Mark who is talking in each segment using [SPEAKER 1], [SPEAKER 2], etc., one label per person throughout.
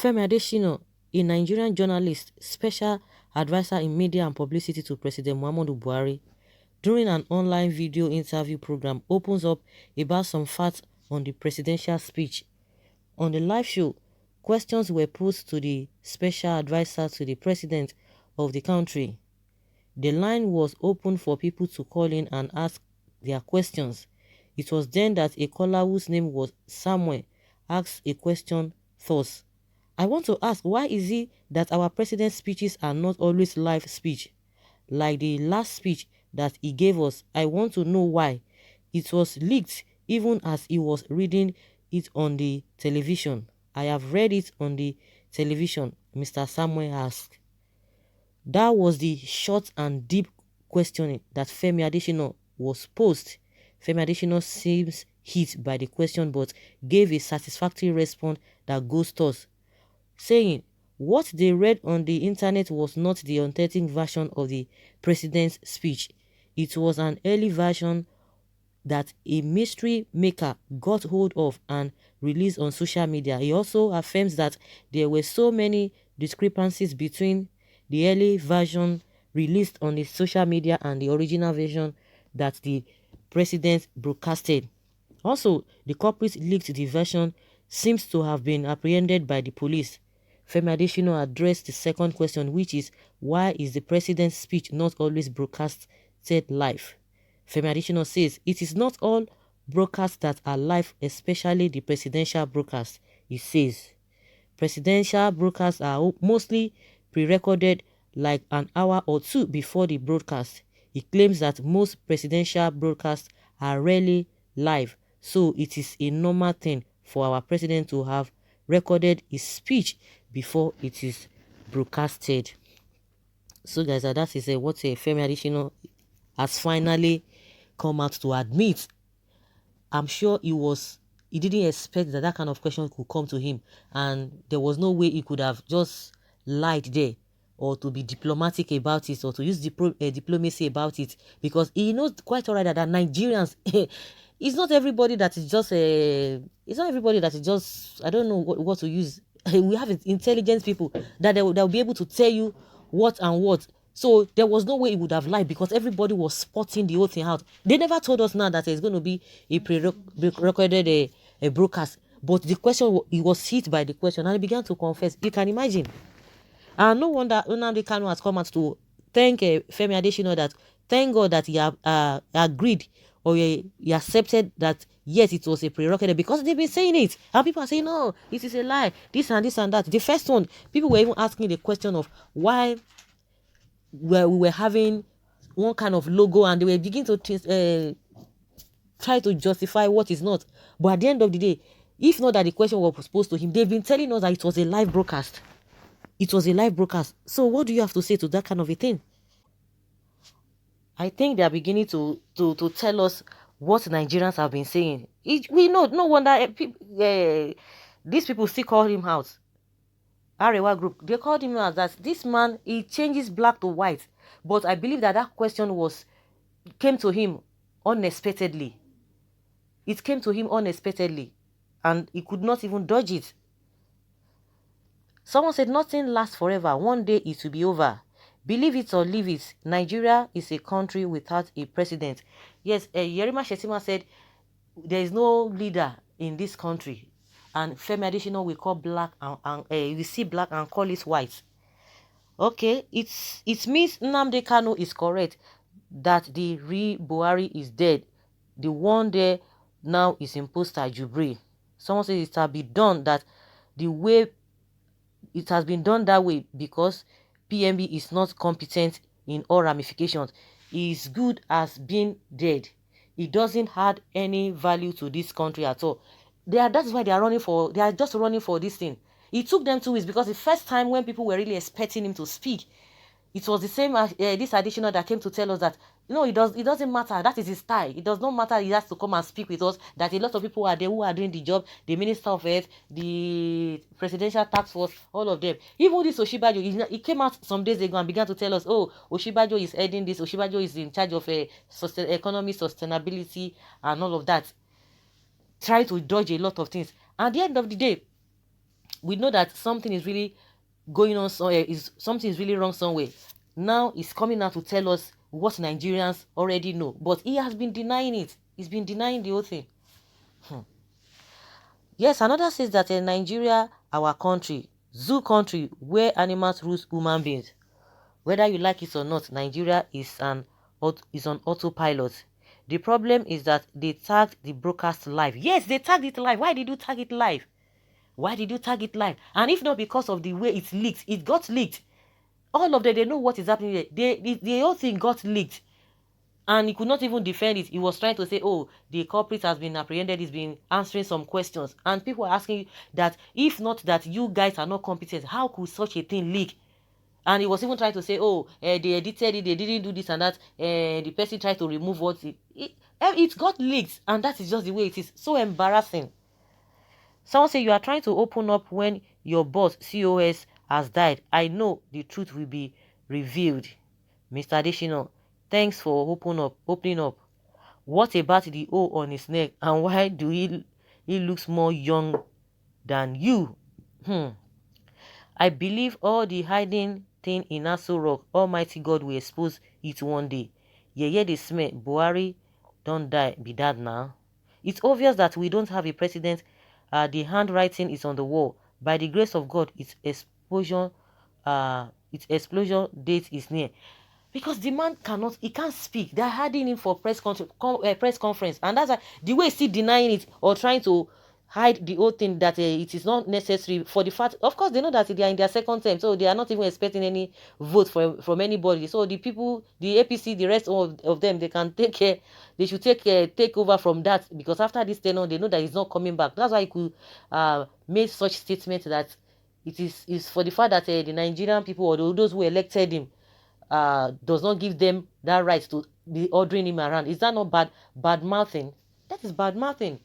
[SPEAKER 1] Femi Adeshina, a Nigerian journalist, special advisor in media and publicity to President Muhammadu Buhari, during an online video interview program, opens up about some facts on the presidential speech. On the live show, questions were posed to the special advisor to the president of the country. The line was open for people to call in and ask their questions. It was then that a caller whose name was Samuel asked a question thus: I want to ask, why is it that our president's speeches are not always live speech? Like the last speech that he gave us, I want to know why. It was leaked even as he was reading it on the television. I have read it on the television, Mr. Samuel asked. That was the short and deep questioning that Femi Adeshina was posed. Femi Adeshina seems hit by the question but gave a satisfactory response that goes thus, saying what they read on the internet was not the authentic version of the president's speech. It was an early version that a mystery maker got hold of and released on social media. He also affirms that there were so many discrepancies between the early version released on the social media and the original version that the president broadcasted. Also, the culprit leaked the version seems to have been apprehended by the police. Femi Adeshina addressed the second question, which is, why is the president's speech not always broadcasted live? Femi Adeshina says it is not all broadcasts that are live, especially the presidential broadcasts. He says presidential broadcasts are mostly pre-recorded like an hour or two before the broadcast. He claims that most presidential broadcasts are rarely live, so it is a normal thing for our president to have recorded his speech before it is broadcasted. So guys, that is what Femi Adeshina has finally come out to admit. I'm sure he didn't expect that kind of question could come to him, and there was no way he could have just lied there or to be diplomatic about it or to use diplomacy about it, because he knows quite alright that Nigerians it's not everybody that is just it's not everybody that is just, I don't know what to use. We have intelligent people that they'll be able to tell you what and what. So there was no way he would have lied because everybody was spotting the whole thing out. They never told us now that it's going to be a pre-recorded a broadcast. But the question, he was hit by the question and he began to confess. You can imagine. And no wonder Nnamdi Kanu has come out to thank Femi Adeshina that thank God that he agreed or he accepted that yes, it was a pre-recorded, because they've been saying it. And people are saying, no, it is a lie. This and this and that. The first one, people were even asking the question of why we were having one kind of logo and they were beginning to try to justify what is not. But at the end of the day, if not that the question was posed to him, they've been telling us that it was a live broadcast. It was a live broadcast. So what do you have to say to that kind of a thing? I think they are beginning to tell us what Nigerians have been saying. We know, no wonder these people still call him out. Arewa group, they called him out that this man, he changes black to white. But I believe that question came to him unexpectedly. It came to him unexpectedly and he could not even dodge it. Someone said nothing lasts forever. One day it will be over. Believe it or leave it, Nigeria is a country without a president. Yes, Yerima Shetima said there is no leader in this country. And Femi Adeshina will call black and we see black and call it white. Okay, it means Nnamdi Kanu is correct that the real Buhari is dead. The one there now is imposed at Jubri. Someone says it has been done that the way it has been done that way because PMB is not competent in all ramifications. He is good as being dead. He doesn't add any value to this country at all. That's why they are just running for this thing. It took them 2 weeks because the first time when people were really expecting him to speak, it was the same as this Adeshina that came to tell us that no, it doesn't matter. That is his style. It does not matter. He has to come and speak with us. That a lot of people are there who are doing the job. The Minister of Health, the Presidential Task Force, all of them. Even this Oshibajo, he came out some days ago and began to tell us, oh, Oshibajo is heading this. Oshibajo is in charge of economy, sustainability, and all of that. Try to dodge a lot of things. At the end of the day, we know that something is really going on somewhere, is something is really wrong somewhere. Now he's coming out to tell us what Nigerians already know, but he has been denying it. He's been denying the whole thing. Yes, another says that in Nigeria, our country, zoo country, where animals rule human beings. Whether you like it or not, Nigeria is on autopilot. The problem is that they tagged the broadcast live. Yes, they tagged it live. Why did you tag it live? Why did you tag it live? And if not because of the way it's leaked, it got leaked. All of them, they know what is happening there. The whole thing got leaked. And he could not even defend it. He was trying to say, oh, the culprit has been apprehended, he's been answering some questions. And people are asking that if not that you guys are not competent, how could such a thing leak? And he was even trying to say, oh, they edited it, they didn't do this and that. The person tried to remove what it got leaked. And that is just the way it is. So embarrassing. Someone say you are trying to open up when your boss, COS, has died. I know the truth will be revealed. Mr. Adeshina, thanks for opening up. What about the O on his neck? And why do he looks more young than you? I believe all the hiding thing in Aso Rock, Almighty God will expose it one day. Yeah, they smell. Buhari don't die. Be that now. It's obvious that we don't have a president. The handwriting is on the wall. By the grace of God, its explosion date is near. Because the man he can't speak. They're hiding him for press conference. And that's the way he's still denying it or trying to hide the whole thing that it is not necessary for the fact. Of course, they know that they are in their second term, so they are not even expecting any vote from anybody. So the people, the APC, the rest of them, they can take care. They should take over from that, because after this tenure, they know that he's not coming back. That's why he could make such statement that it is for the fact that the Nigerian people or those who elected him does not give them that right to be ordering him around. Is that not bad mouthing? That is bad mouthing.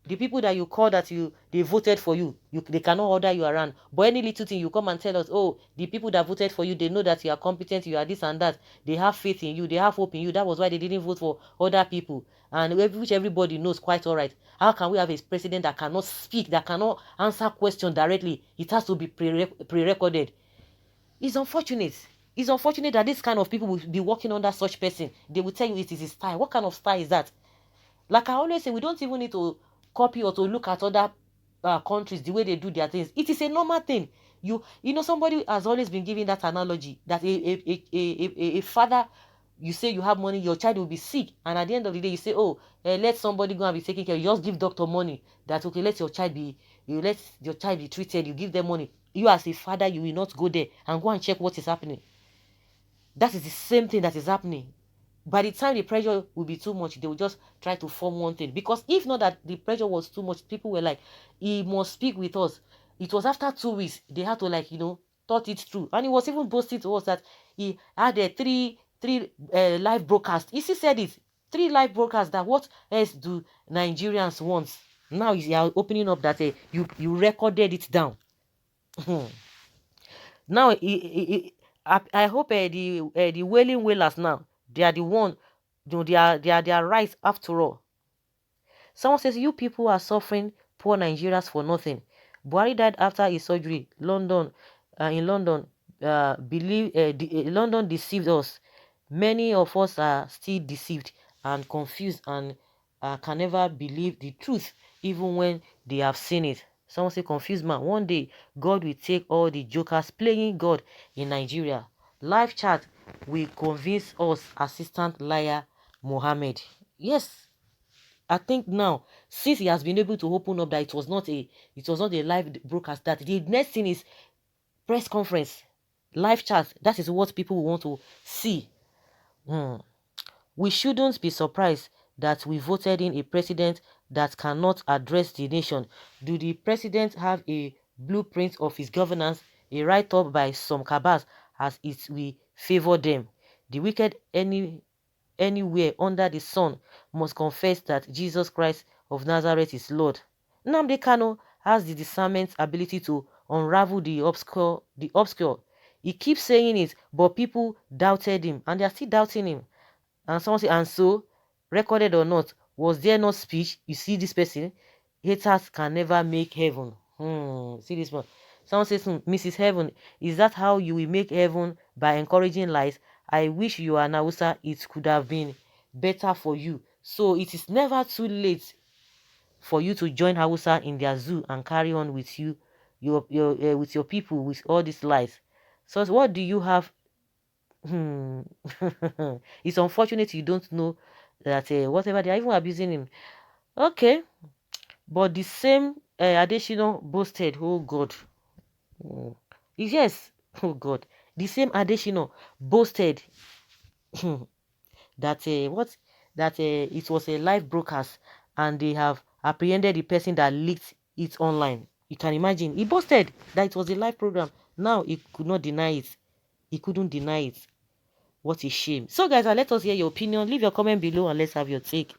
[SPEAKER 1] The people that you call that they voted for you, they cannot order you around. But any little thing you come and tell us, oh, the people that voted for you, they know that you are competent, you are this and that. They have faith in you, they have hope in you. That was why they didn't vote for other people. And which everybody knows quite all right. How can we have a president that cannot speak, that cannot answer questions directly? It has to be pre-recorded. It's unfortunate. It's unfortunate that this kind of people will be working under such person. They will tell you it is his style. What kind of style is that? Like I always say, we don't even need to copy or to look at other countries, the way they do their things. It is a normal thing. You know, somebody has always been giving that analogy that a father, you say you have money, your child will be sick, and at the end of the day, you say, oh, let somebody go and be taking care. You just give doctor money. That okay, let your child be treated. You give them money. You as a father, you will not go there and go and check what is happening. That is the same thing that is happening. By the time the pressure will be too much, they will just try to form one thing. Because if not that the pressure was too much, people were like, he must speak with us. It was after 2 weeks, they had to thought it through. And he was even boasting to us that he had three live broadcasts. He said it. 3 live broadcasts. That what else do Nigerians want? Now you are opening up that you recorded it down. Now I hope the wailing wailers now, they are the one, they are right after all. Someone says you people are suffering, poor Nigerians, for nothing. Buhari died after his surgery. London London deceived us. Many of us are still deceived and confused and can never believe the truth even when they have seen it. Someone say, confused man, one day God will take all the jokers playing God in Nigeria. Live chat will convince us, assistant liar Mohammed. Yes, I think now, since he has been able to open up that it was not a live broadcast, that the next thing is press conference, live chat. That is what people want to see. We shouldn't be surprised that we voted in a president that cannot address the nation. Do the president have a blueprint of his governance, a write-up by some cabals as it will favor them? The wicked anywhere under the sun must confess that Jesus Christ of Nazareth is Lord. Nnamdi Kanu has the discernment ability to unravel the obscure. He keeps saying it, but people doubted him, and they are still doubting him. And someone say, and so, recorded or not, was there no speech? You see this person? Haters can never make heaven. See this one. Someone says, Mrs. Heaven, is that how you will make heaven, by encouraging lies? I wish you are an Hausa. It could have been better for you. So it is never too late for you to join Hausa in their zoo and carry on with with your people, with all these lies. So what do you have? It's unfortunate you don't know that whatever they are even abusing him. Okay, but the same Adeshina boasted, oh God. Yes, oh God. The same Adeshina boasted that it was a live broadcast and they have apprehended the person that leaked it online. You can imagine. He boasted that it was a live program. Now he could not deny it. He couldn't deny it. What a shame. So guys, let us hear your opinion. Leave your comment below and let's have your take.